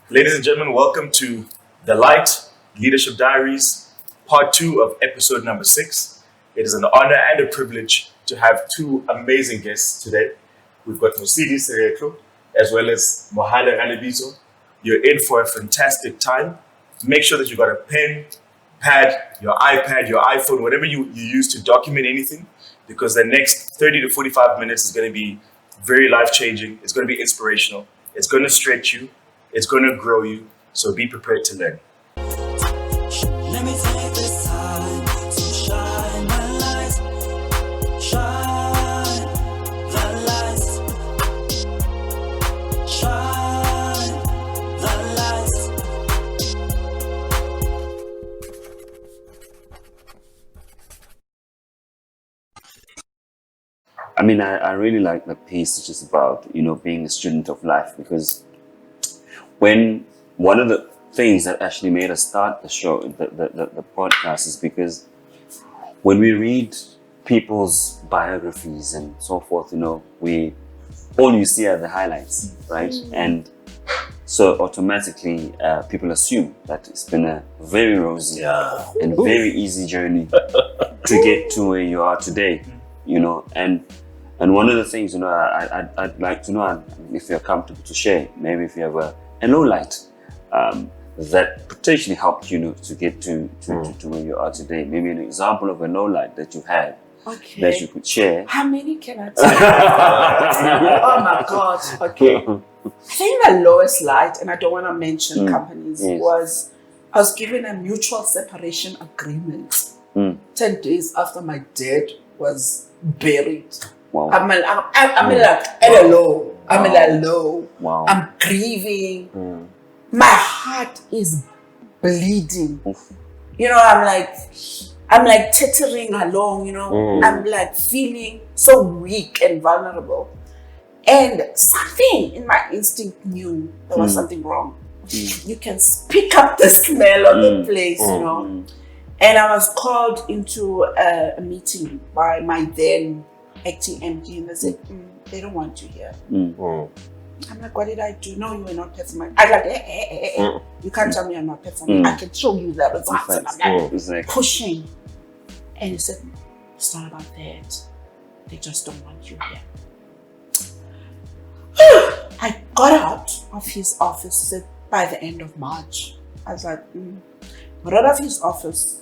Ladies and gentlemen, welcome to The Light Leadership Diaries, part 2 of episode number 6. It is an honor and a privilege to have two amazing guests today. We've got Mosidi Sereklo as well as Mohale Galibizo. You're in for a fantastic time. Make sure that you've got a pen, pad, your iPad, your iPhone, whatever you use to document anything, because the next 30 to 45 minutes is going to be very life-changing. It's going to be inspirational. It's going to stretch you. It's going to grow you. So be prepared to learn. Let me take this time to shine my light, shine the light, shine the I really like the piece which is about, being a student of life, because when one of the things that actually made us start the show, the podcast, is because when we read people's biographies and so forth, we all you see are the highlights, right? And so automatically people assume that it's been a very rosy and very easy journey to get to where you are today, and one of the things, I'd like to know if you're comfortable to share, maybe if you have a low light that potentially helped you to get to where you are today. Maybe an example of a low light that you had that you could share. How many can I tell? Oh my God. Okay. I think the lowest light, and I don't want to mention companies, was I was given a mutual separation agreement 10 days after my dad was buried. Wow. I'm like at a low. I'm at a low. Wow. I'm grieving. My heart is bleeding. Oof. I'm like teetering along, I'm like feeling so weak and vulnerable. And something in my instinct knew there was something wrong. You can pick up the smell of the place, And I was called into a meeting by my then acting MD, and they said, they don't want you here. I'm like, what did I do? No, you were not performing. I'm like, you can't tell me I'm not performing. I can show you the results. And I'm like pushing. And he said, it's not about that. They just don't want you here. I got out of his office by the end of March. I was like, got out of his office.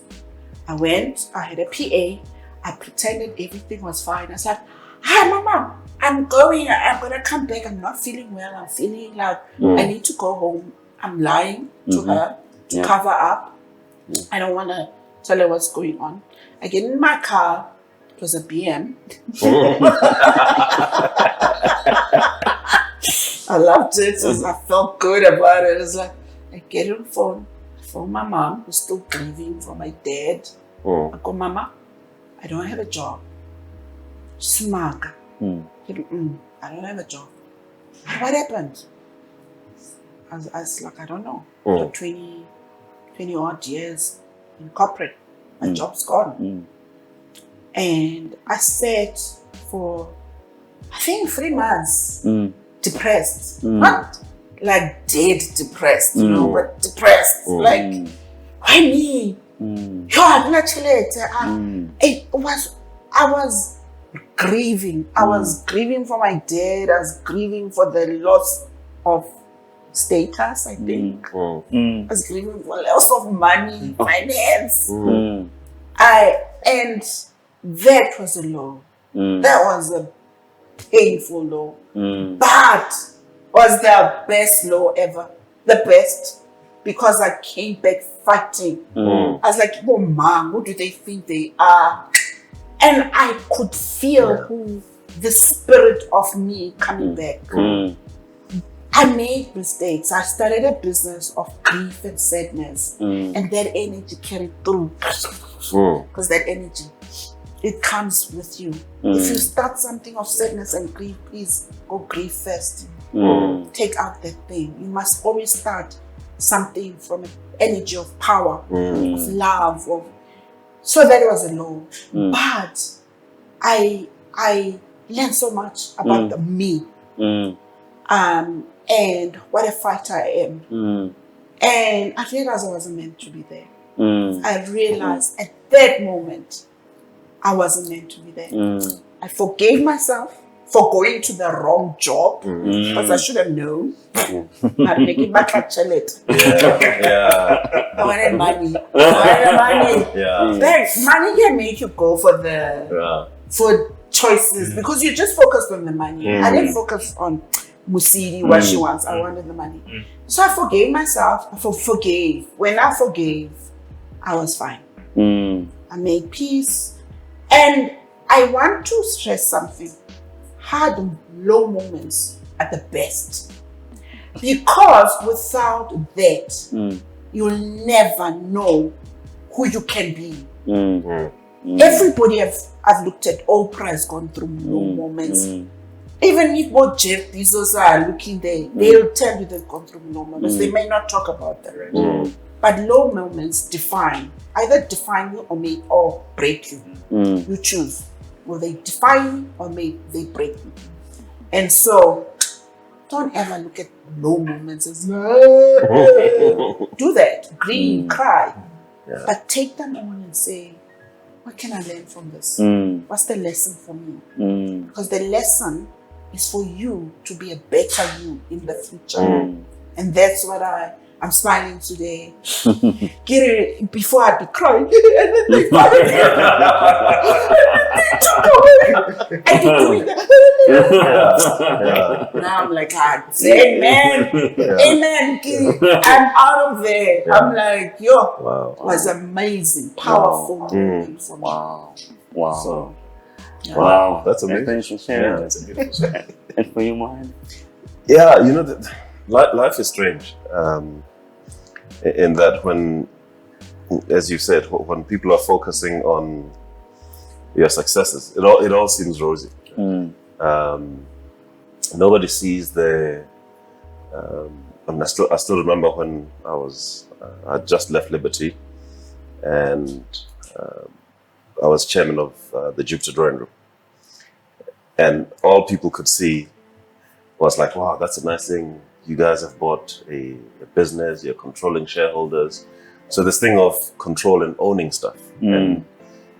I went, I had a PA. I pretended everything was fine. I was like, hi, Mama, I'm going to come back. I'm not feeling well. I'm feeling like I need to go home. I'm lying to her to cover up. I don't want to tell her what's going on. I get in my car. It was a BM. I loved it. I felt good about it. It's like, I get on the phone. I phone my mom, who's still grieving for my dad. I go, Mama, I don't have a job. Smart. I don't have a job. What happened? I was like, I don't know. For 20 odd years in corporate, my job's gone. And I sat for, I think, 3 months, depressed. Not like dead depressed, but depressed. Like, why me? I was grieving. I was grieving for my dad. I was grieving for the loss of status, I think. I was grieving for loss of money, finance. And that was a low. That was a painful low. But was the best low ever. The best. Because I came back fighting. I was like, oh man, who do they think they are? And I could feel the spirit of me coming back. I made mistakes. I started a business of grief and sadness. And that energy carried through. Because that energy, it comes with you. If you start something of sadness and grief, please go grief first. Take out that thing. You must always start something from an energy of power, of love. So that was a low. But I learned so much about the me. and what a fighter I am. And I realized I wasn't meant to be there. I realized at that moment I wasn't meant to be there. I forgave myself for going to the wrong job because I should have known. I'm making my it. I wanted money. Then money can make you go for the for choices because you just focused on the money. I didn't focus on Musidi, what she wants. I wanted the money. So I forgave myself. I forgave. When I forgave, I was fine. I made peace. And I want to stress something. Hard and low moments are the best. Because without that, you'll never know who you can be. Everybody I've looked at, Oprah has gone through low moments. Even if both Jeff Bezos are looking there, they'll tell you they've gone through low moments. They may not talk about that. But low moments either define you or break you. You choose. Will they define you or may they break you? And so, don't ever look at low moments as, do that, grieve, cry. But take them on and say, what can I learn from this? What's the lesson for me? Because the lesson is for you to be a better you in the future. And that's what I'm smiling today. Get it before I'd be crying. And then they fired me. I keep doing that. Now I'm like, amen. Amen. I'm out of there. I'm like, yo, it was amazing, powerful moment for me. Wow. So, Wow. That's amazing. Thanks for sharing. That's a beautiful story. And for you, Mohan? Yeah, you know, life is strange. In that when, as you said, when people are focusing on your successes, it all seems rosy. Nobody sees the. And I still remember when I just left Liberty, and I was chairman of the Jupiter Drawing Room, and all people could see was like, wow, that's a nice thing. You guys have bought a business, you're controlling shareholders. So this thing of control and owning stuff and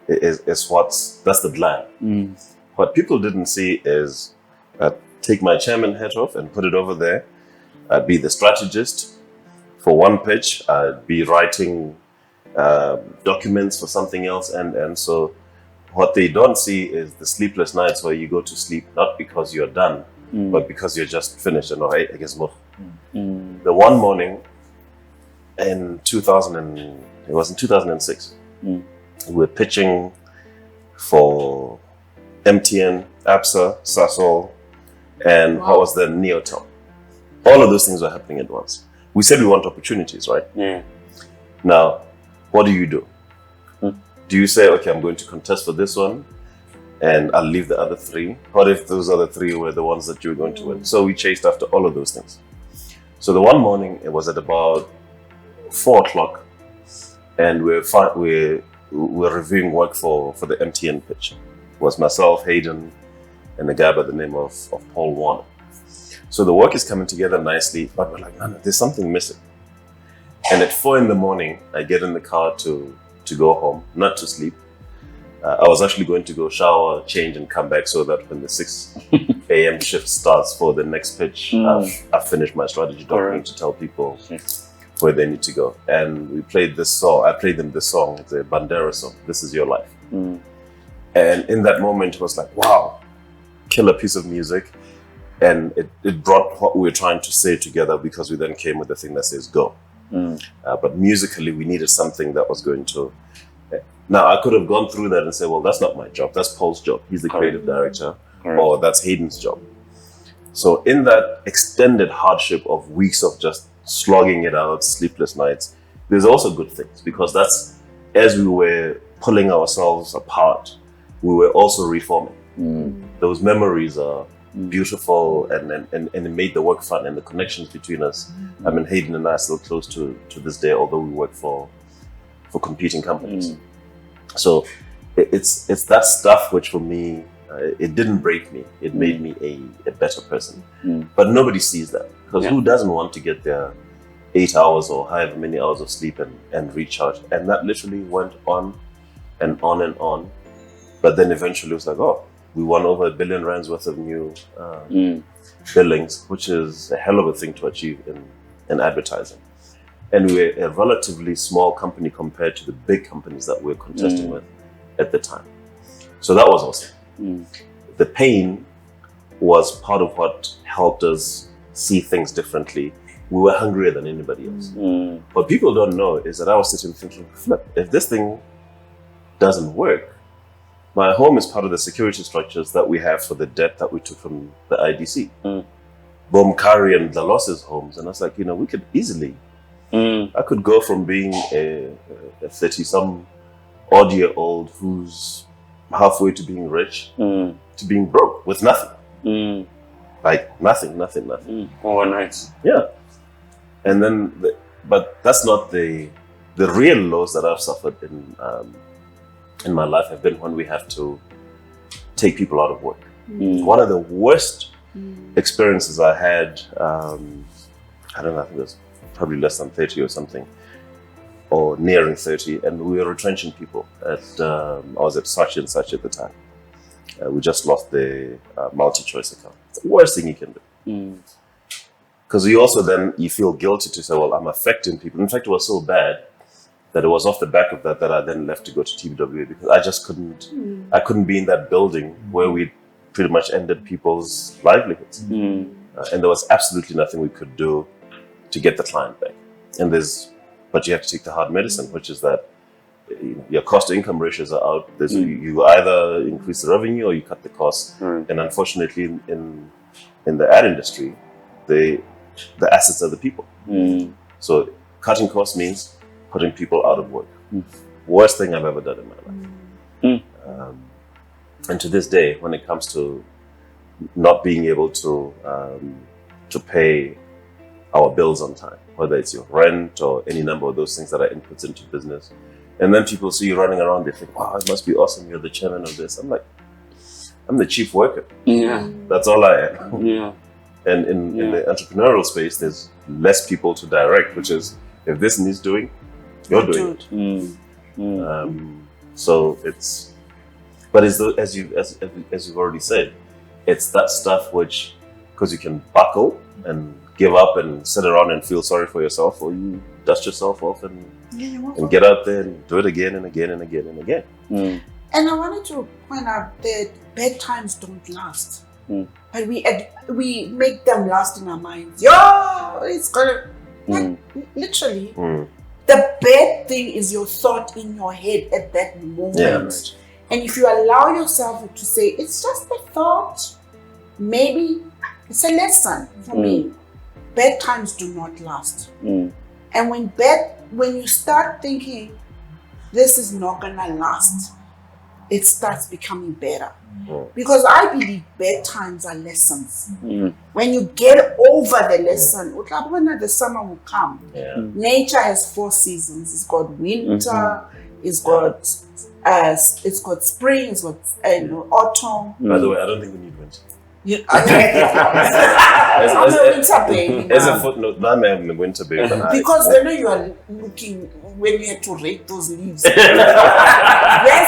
that's the glam. What people didn't see is I'd take my chairman hat off and put it over there. I'd be the strategist. For one pitch, I'd be writing documents for something else. And so what they don't see is the sleepless nights where you go to sleep, not because you're done, but because you're just finished. And I guess more. The one morning in 2006, we were pitching for MTN, ABSA, Sasol, and what was the Neotel. All of those things were happening at once. We said we want opportunities, right? Yeah. Now, what do? Do you say, okay, I'm going to contest for this one, and I'll leave the other three? What if those other three were the ones that you were going to win? So we chased after all of those things. So the one morning, it was at about 4 o'clock, and we're reviewing work for the MTN pitch. It was myself, Hayden, and a guy by the name of Paul Warner. So the work is coming together nicely, but we're like, no, there's something missing. And at 4 in the morning, I get in the car to go home, not to sleep. I was actually going to go shower, change, and come back so that when the 6 a.m. shift starts for the next pitch, I've finished my strategy document to tell people where they need to go. And we played this song. I played them this song. It's a Bandera song. This Is Your Life. And in that moment, it was like, wow, killer piece of music. And it brought what we were trying to say together, because we then came with the thing that says go. But musically, we needed something that was going to... Now, I could have gone through that and said, well, that's not my job. That's Paul's job. He's the creative director. Or that's Hayden's job. So in that extended hardship of weeks of just slogging it out, sleepless nights, there's also good things, because that's, as we were pulling ourselves apart, we were also reforming. Those memories are beautiful, and it made the work fun, and the connections between us. I mean, Hayden and I are still close to this day, although we work for competing companies. So it's that stuff which for me It didn't break me. It made me a better person. But nobody sees that, because who doesn't want to get their 8 hours or however many hours of sleep and recharge? And that literally went on and on and on. But then eventually it was like, oh, we won over R1 billion worth of new billings, which is a hell of a thing to achieve in advertising. And we're a relatively small company compared to the big companies that we're contesting with at the time. So that was awesome. The pain was part of what helped us see things differently. We were hungrier than anybody else. What people don't know is that I was sitting thinking, flip, if this thing doesn't work, my home is part of the security structures that we have for the debt that we took from the IDC. Bomkari and Dalos's homes. And I was like, we could easily, I could go from being a 30-some odd year old who's halfway to being rich to being broke with nothing. Like nothing. Overnight. Yeah. And then, but that's not the real lows that I've suffered in my life have been when we have to take people out of work. One of the worst experiences I had, I don't know, I think it was probably less than 30 or something, or nearing 30, and we were retrenching people. I was at such and such at the time. We just lost the multi-choice account. It's the worst thing you can do. Because you feel guilty to say, well, I'm affecting people. In fact, it was so bad that it was off the back of that I then left to go to TBWA, because I just I couldn't be in that building where we pretty much ended people's livelihoods. And there was absolutely nothing we could do to get the client back. But you have to take the hard medicine, which is that your cost to income ratios are out. You either increase the revenue or you cut the costs. And unfortunately, in the ad industry, the assets are the people. So cutting costs means putting people out of work. Worst thing I've ever done in my life. And to this day, when it comes to not being able to pay our bills on time, whether it's your rent or any number of those things that are inputs into business, and then people see you running around, they think, wow, it must be awesome, you're the chairman of this. I'm like, I'm the chief worker. That's all I am. And in the entrepreneurial space, there's less people to direct, which is, if this needs doing, you're doing it. So it's, but as you've already said, it's that stuff which, because you can buckle and give up and sit around and feel sorry for yourself, or you dust yourself off and get out there and do it again and again and again and again. And I wanted to point out that bad times don't last, but we make them last in our minds. It's gonna literally. The bad thing is your thought in your head at that moment. And if you allow yourself to say, it's just a thought, maybe it's a lesson for me. Bad times do not last. And when you start thinking, this is not gonna last, it starts becoming better. Because I believe bad times are lessons. When you get over the lesson, the summer will come. Nature has 4 seasons. It's got winter, it's got spring, it's got autumn. By the way, I don't think we need winter. I'm a winter baby. As a footnote, I'm a winter baby. Because they know you are looking when you have to rake those leaves. That's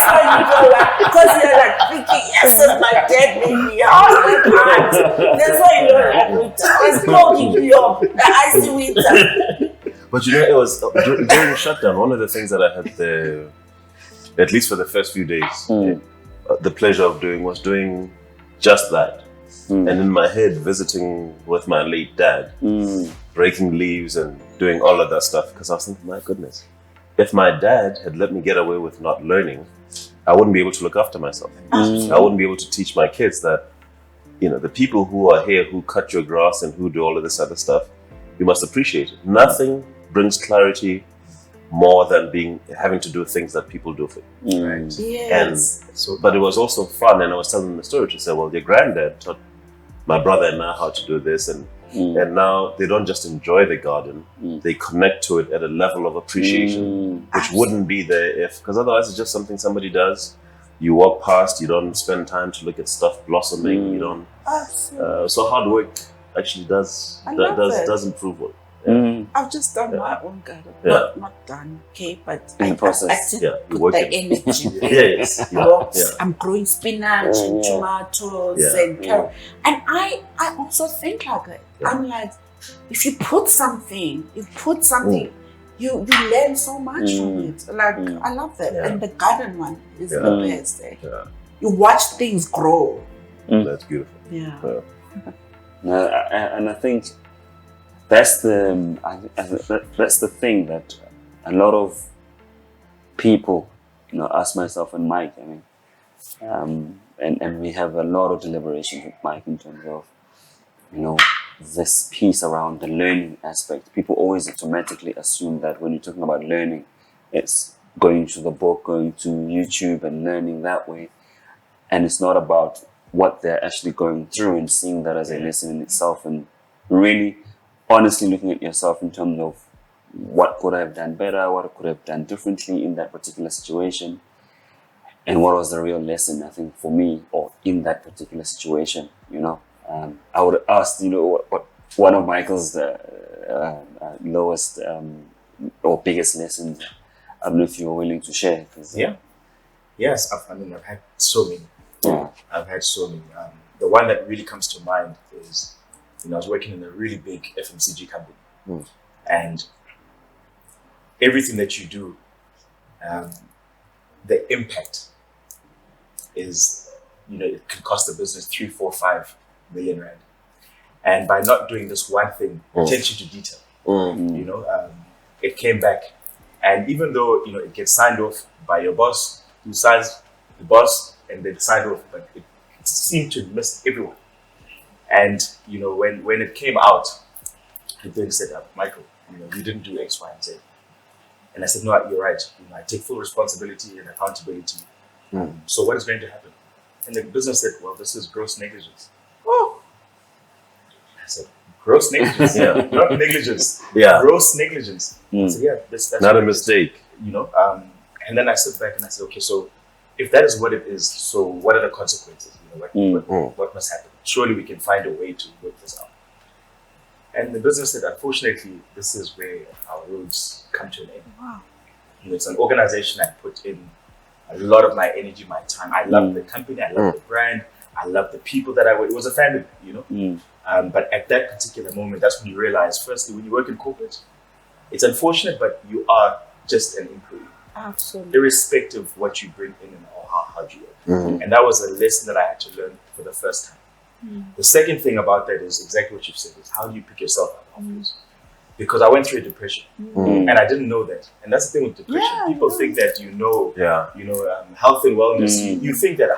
why you go because you're thinking, yes, it's my dad baby. That's why you don't like winter. It's clogging you up. I see winter. But it was during shutdown, one of the things that I had at least for the first few days, the pleasure of doing was doing just that. And in my head, visiting with my late dad, breaking leaves and doing all of that stuff. Because I was thinking, my goodness, if my dad had let me get away with not learning, I wouldn't be able to look after myself. I wouldn't be able to teach my kids that, the people who are here, who cut your grass and who do all of this other stuff, you must appreciate it. Nothing brings clarity more than having to do things that people do for you. Right. Yes. But it was also fun, and I was telling them the story to say, well, your granddad taught my brother and I how to do this, and now they don't just enjoy the garden, they connect to it at a level of appreciation which wouldn't be there because otherwise it's just something somebody does You walk past, you don't spend time to look at stuff blossoming. You don't. Absolutely. So hard work actually does I love it. does improve it. I've just done my own garden. Yeah. Not done, okay, but In the process. I still Yeah, you're put the working. energy. Yes. Yeah. Blocks. Yeah. I'm growing spinach and tomatoes Yeah. and carrot. And I also think like it. Yeah. I'm like, if you put something, you learn so much from it. Like I love it. Yeah. And the garden one is Yeah. the best. Yeah. You watch things grow. That's beautiful. Yeah. And I think that's the thing that a lot of people, us, myself, and Mike. I mean, and we have a lot of deliberations with Mike in terms of, this piece around the learning aspect. People always automatically assume that when you're talking about learning, it's going to the book, going to YouTube, and learning that way, and it's not about what they're actually going through and seeing that as a lesson in itself, and really honestly looking at yourself in terms of what could I have done better, what could I have done differently in that particular situation, and what was the real lesson, I think, for me, or in that particular situation. I would have asked, what one of Michael's lowest or biggest lessons. I don't know if you were willing to share. Yes, I've had so many. Yeah. I've had so many. The one that really comes to mind is, I was working in a really big FMCG company, and everything that you do, the impact is, it can cost the business 3, 4, 5 million rand. And by not doing this one thing, attention to detail, it came back. And even though, it gets signed off by your boss, who signs the boss, and then signed off, but it seemed to miss everyone. And, when it came out, I then said, Michael, you didn't do X, Y, and Z. And I said, no, you're right. I take full responsibility and accountability. So what is going to happen? And the business said, well, this is gross negligence. Oh. I said, gross negligence? Yeah. Not negligence. Yeah. Gross negligence. I said, yeah, that's Not a what it is. mistake. And then I stood back and I said, okay, so if that is what it is, so what are the consequences? What must happen? Surely we can find a way to work this out. And the business said, unfortunately, this is where our roads come to an end. Wow. It's an organization I put in a lot of my energy, my time. I love the company, I love the brand, I love the people that I work. It was a family, But at that particular moment, that's when you realize, firstly, when you work in corporate, it's unfortunate, but you are just an employee. Absolutely. Irrespective of what you bring in or how hard you work. And that was a lesson that I had to learn for the first time. The second thing about that is exactly what you've said, is how do you pick yourself up off this? Because I went through a depression and I didn't know that. And that's the thing with depression. People think that health and wellness, you think that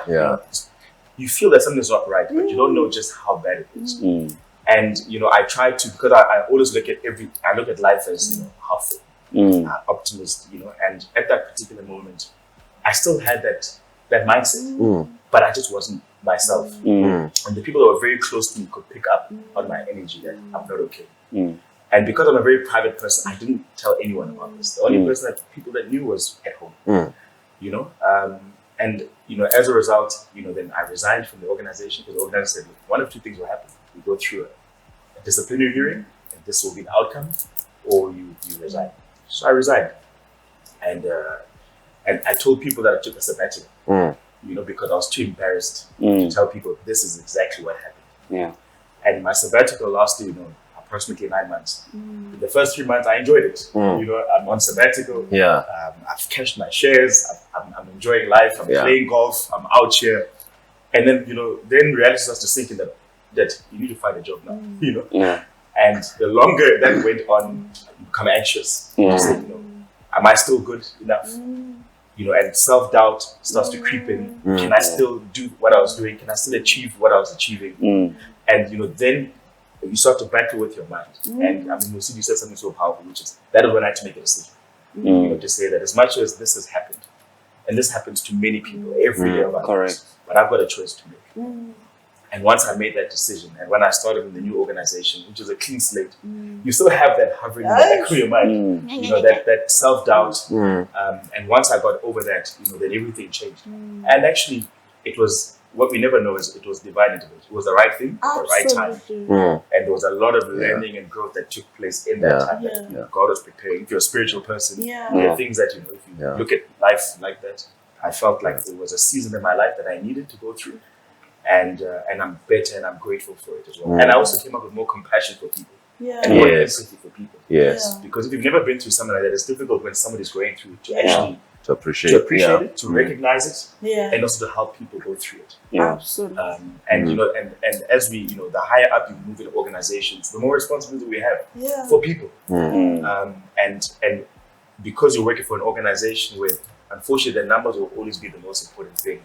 you feel that something's not right, but you don't know just how bad it is. And I try to, because I always look at life as hopeful, optimist, and at that particular moment, I still had that mindset, but I just wasn't myself. And the people that were very close to me could pick up on my energy that I'm not okay. And because I'm a very private person, I didn't tell anyone about this. The only person that people that knew was at home. And as a result, then I resigned from the organization, because the organization said, look, one of two things will happen. You go through a disciplinary hearing, and this will be the outcome, or you resign. So I resigned. And I told people that I took a sabbatical, because I was too embarrassed to tell people this is exactly what happened. Yeah. And my sabbatical lasted, approximately 9 months. The first 3 months, I enjoyed it. I'm on sabbatical. Yeah. I've cashed my shares. I'm enjoying life. I'm playing golf. I'm out here. And then, then reality starts to sink in that you need to find a job now, Yeah. And the longer that went on, I become anxious. Yeah. Just like, am I still good enough? And self-doubt starts to creep in. Can I still do what I was doing? Can I still achieve what I was achieving? And, then you start to battle with your mind. And you said something so powerful, which is, that is when I had to make a decision. To say that as much as this has happened, and this happens to many people every day of our lives, but I've got a choice to make. And once I made that decision, and when I started in the new organization, which is a clean slate, you still have that hovering in the back of your mind, you know, that self-doubt. And once I got over that, you know, then everything changed. And actually, it was, what we never know is it was divine intervention. It was the right thing at the right time. And there was a lot of learning and growth that took place in that time that God was preparing. If you're a spiritual person, there are things that, you know, if you look at life like that, I felt like there was a season in my life that I needed to go through. And I'm better and I'm grateful for it as well. And I also came up with more compassion for people and more empathy for people. Because if you've never been through something like that, it's difficult when somebody's going through to actually to appreciate it, to recognize it, and also to help people go through it. Absolutely. And you know, and as we, you know, the higher up you move in organizations, the more responsibility we have for people. And because you're working for an organization where, unfortunately, the numbers will always be the most important thing.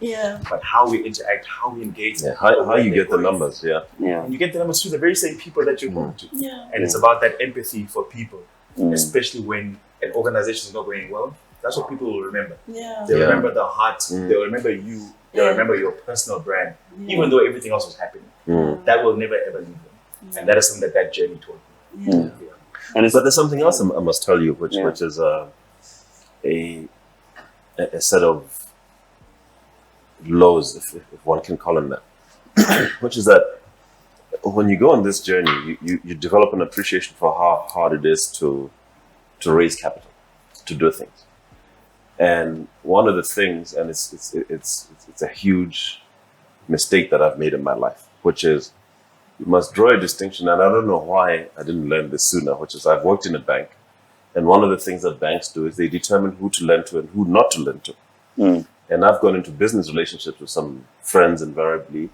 But how we interact, how we engage, how you get the numbers, and you get the numbers through the very same people that you're going to. And it's about that empathy for people, especially when an organization is not going well. That's what people will remember. They'll remember the heart. They'll remember you. They'll remember your personal brand, even though everything else was happening. That will never ever leave them. And that is something that journey taught me. But there's something else I must tell you, which is a set of lows, if one can call them that, which is that when you go on this journey, you develop an appreciation for how hard it is to raise capital, to do things. And one of the things, and it's a huge mistake that I've made in my life, which is you must draw a distinction, and I don't know why I didn't learn this sooner, which is I've worked in a bank. And one of the things that banks do is they determine who to lend to and who not to lend to. And I've gone into business relationships with some friends invariably,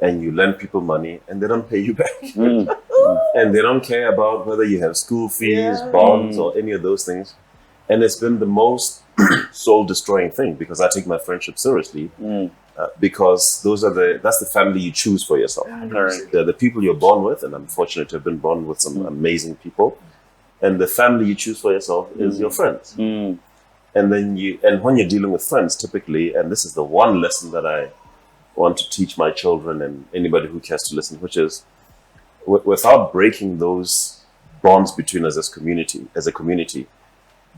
and you lend people money and they don't pay you back. And they don't care about whether you have school fees, bonds, or any of those things. And it's been the most soul-destroying thing because I take my friendship seriously because that's the family you choose for yourself. They're the people you're born with, and I'm fortunate to have been born with some amazing people. And the family you choose for yourself is your friends. And then when you're dealing with friends, typically, and this is the one lesson that I want to teach my children and anybody who cares to listen, which is without breaking those bonds between us as a community,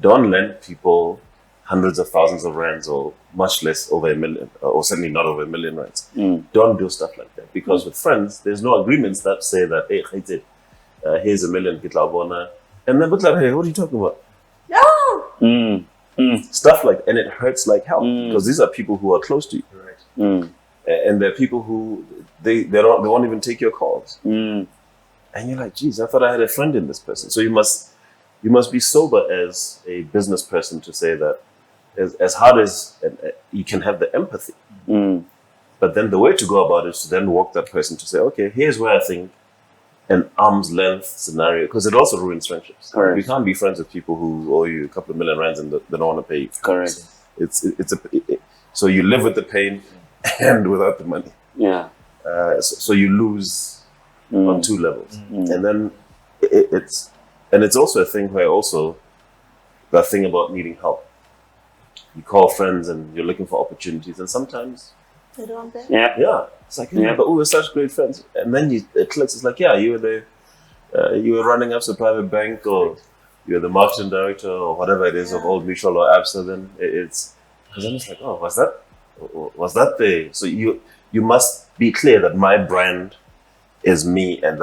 don't lend people hundreds of thousands of rands or much less over $1 million, or certainly not over $1 million rands. Don't do stuff like that because with friends, there's no agreements that say that, hey, here's $1 million, and then, hey, what are you talking about? Stuff like, and it hurts like hell because these are people who are close to you, and they're people who they won't even take your calls, and you're like, geez, I thought I had a friend in this person. So you must be sober as a business person to say that as hard as you can have the empathy, but then the way to go about it is to then walk that person to say, okay, here's where I think an arm's length scenario, because it also ruins friendships. You can't be friends with people who owe you a couple of million rands and they don't want to pay you. So you live with the pain and without the money. So you lose on two levels, and then it's also a thing where also that thing about needing help. You call friends and you're looking for opportunities, and sometimes they don't pay. It's like, but we were such great friends, and then it clicks. It's like, you were running up to a private bank, or you were the marketing director, or whatever it is of Old Mutual or ABSA. Then it's because I'm just like, oh, was that the? So you must be clear that my brand is me, and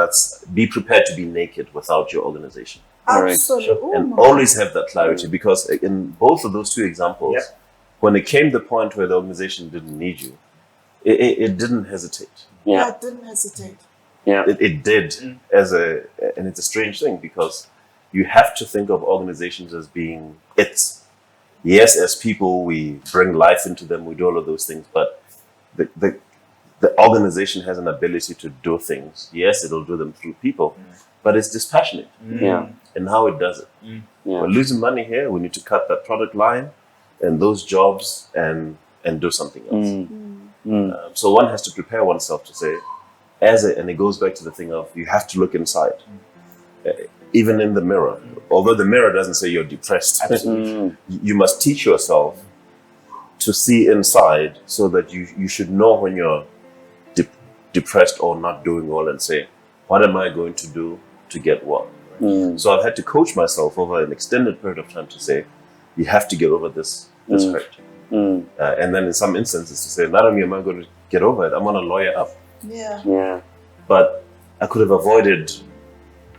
be prepared to be naked without your organization. Absolutely. And always have that clarity, because in both of those two examples, when it came to the point where the organization didn't need you, it didn't hesitate. It didn't hesitate. It did and it's a strange thing because you have to think of organizations as being yes, as people, we bring life into them, we do all of those things, but the organization has an ability to do things. Yes, it'll do them through people, but it's dispassionate in how it does it. We're losing money here, we need to cut that product line and those jobs and do something else. So one has to prepare oneself to say, and it goes back to the thing of you have to look inside, even in the mirror. Although the mirror doesn't say you're depressed, you must teach yourself to see inside so that you should know when you're depressed or not doing well and say, what am I going to do to get well? So I've had to coach myself over an extended period of time to say, you have to get over this hurt. And then in some instances to say, not only am I going to get over it, I'm going to lawyer up. Yeah. But I could have avoided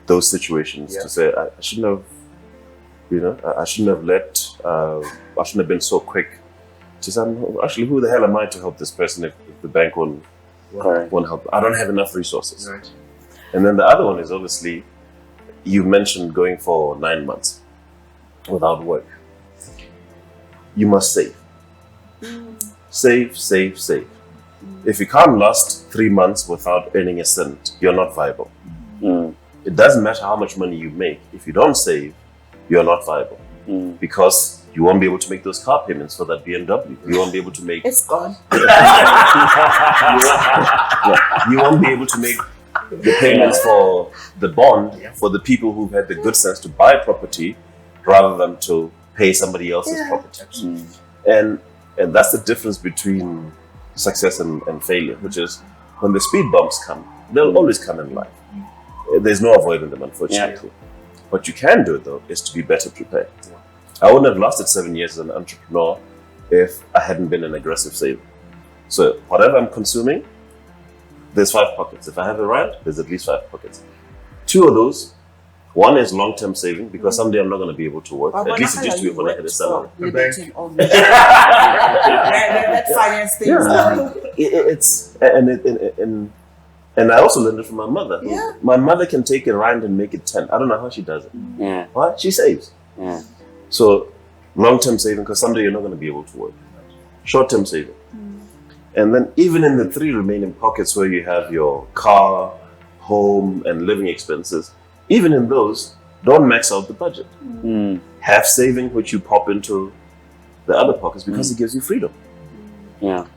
those situations to say, I shouldn't have, I shouldn't have I shouldn't have been so quick to say, actually, who the hell am I to help this person if the bank won't help? I don't have enough resources. Right. And then the other one is obviously, you mentioned going for 9 months without work. You must save. Save. If you can't last 3 months without earning a cent, you're not viable. It doesn't matter how much money you make. If you don't save, you're not viable. Because you won't be able to make those car payments for that BMW. You won't be able to make... It's gone. You won't be able to make the payments for the bond for the people who've had the good sense to buy property rather than to pay somebody else's property. And that's the difference between success and failure, which is when the speed bumps come, they'll always come in life. There's no avoiding them, unfortunately. What you can do, though, is to be better prepared. I wouldn't have lasted 7 years as an entrepreneur if I hadn't been an aggressive saver. So whatever I'm consuming, there's 5 pockets. If I have a rent, there's at least 5 pockets. 2 of those, one is long-term saving because someday I'm not going to be able to work. At least it used to be when I had a salary. That finance things. And I also learned it from my mother. My mother can take a rand and make it 10. I don't know how she does it. Why? She saves. So long-term saving because someday you're not going to be able to work. Short-term saving. And then even in the 3 remaining pockets where you have your car, home, and living expenses, even in those, don't max out the budget. Have saving which you pop into the other pockets because it gives you freedom.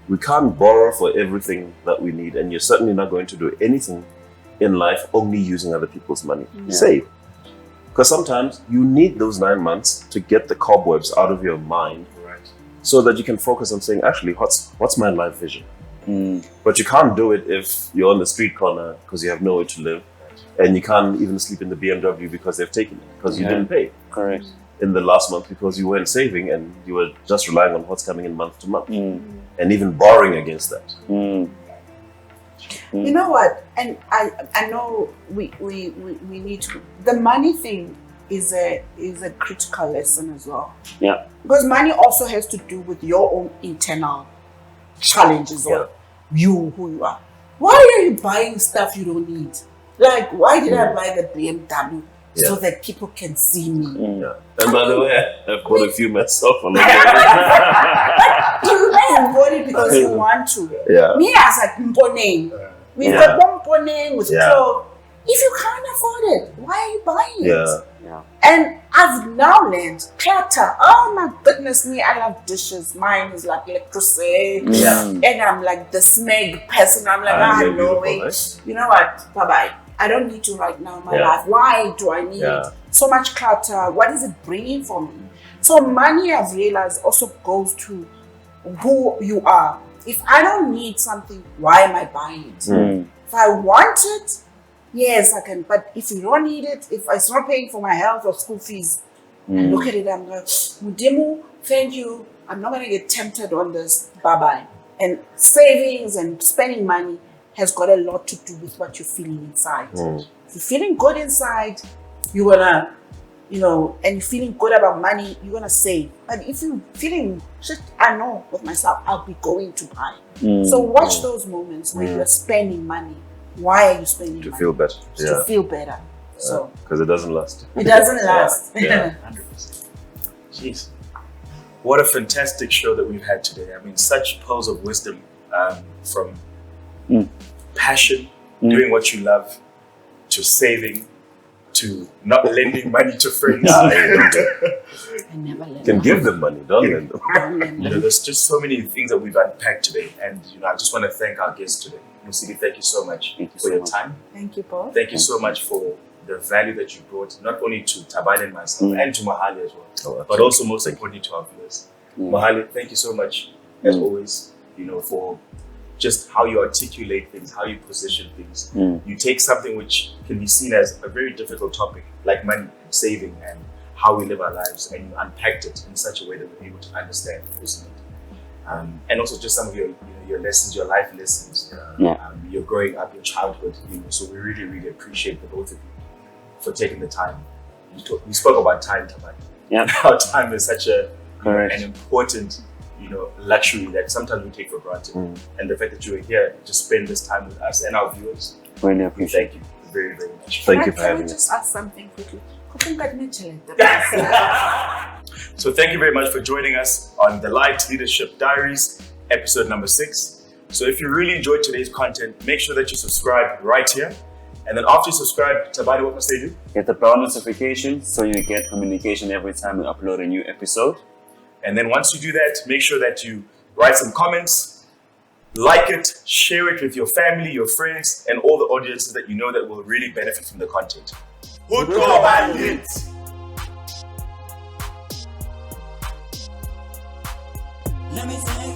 We can't borrow for everything that we need, and you're certainly not going to do anything in life only using other people's money. Save. Because sometimes you need those 9 months to get the cobwebs out of your mind so that you can focus on saying, actually, what's my life vision? But you can't do it if you're on the street corner because you have nowhere to live, and you can't even sleep in the BMW because they've taken it, because you didn't pay in the last month because you weren't saving and you were just relying on what's coming in month to month, and even borrowing against that. You know what? And I know we need to. The money thing is a critical lesson as well. Because money also has to do with your own internal challenges or you who you are. Why are you buying stuff you don't need? Like, why did I buy the BMW? So that people can see me. And by the way, I've bought a few myself. You may have bought it because you want to. Me as a Mponeng, we've got Mponeng with clothes. If you can't afford it, why are you buying it? And I've now learned clutter. Oh my goodness me, I love dishes. Mine is like electricity. And I'm like the smeg person. I'm like, no way. You know what? Bye-bye. I don't need to right now in my life. Why do I need so much clutter? What is it bringing for me? So money, I've realized, also goes to who you are. If I don't need something, why am I buying it? If I want it, yes, I can. But if you don't need it, if it's not paying for my health or school fees, I look at it, I'm like, Mudimu, thank you. I'm not going to get tempted on this. Bye-bye. And savings and spending money has got a lot to do with what you're feeling inside. If you're feeling good inside, you're gonna, and you're feeling good about money, you're gonna save. But if you're feeling shit, I know with myself, I'll be going to buy. So watch those moments where you're spending money. Why are you spending money? To feel better. To feel better. So because it doesn't last. It doesn't last. 100%. Jeez. What a fantastic show that we've had today. I mean, such pearls of wisdom from passion, doing what you love, to saving, to not lending money to friends. I never lend. Can give them money, don't lend them. There's just so many things that we've unpacked today, and I just want to thank our guests today. Musili, thank you so much for your time. Thank you, Paul. Thank you so much for the value that you brought, not only to Tabane and myself, and to Mahali as well, but also most importantly to our viewers. Mahali, thank you so much, as always, for just how you articulate things, how you position things. You take something which can be seen as a very difficult topic, like money, saving, and how we live our lives, and you unpacked it in such a way that we're able to understand personally. And also just some of your lessons, your life lessons, your growing up, your childhood. So we really, really appreciate the both of you for taking the time. We spoke about time, Tabani. Yeah. How time is such an Correct. important, luxury that sometimes we take for granted. And the fact that you were here to spend this time with us and our viewers, Really we appreciate thank you very, very much. Thank you for Can I having us. just ask something quickly? So thank you very much for joining us on the Light Leadership Diaries, episode number 6. So if you really enjoyed today's content, make sure that you subscribe right here. And then after you subscribe, Tabani, what must they do? Get the bell notification so you get communication every time we upload a new episode. And then once you do that, make sure that you write some comments, like it, share it with your family, your friends, and all the audiences that you know that will really benefit from the content. Let me take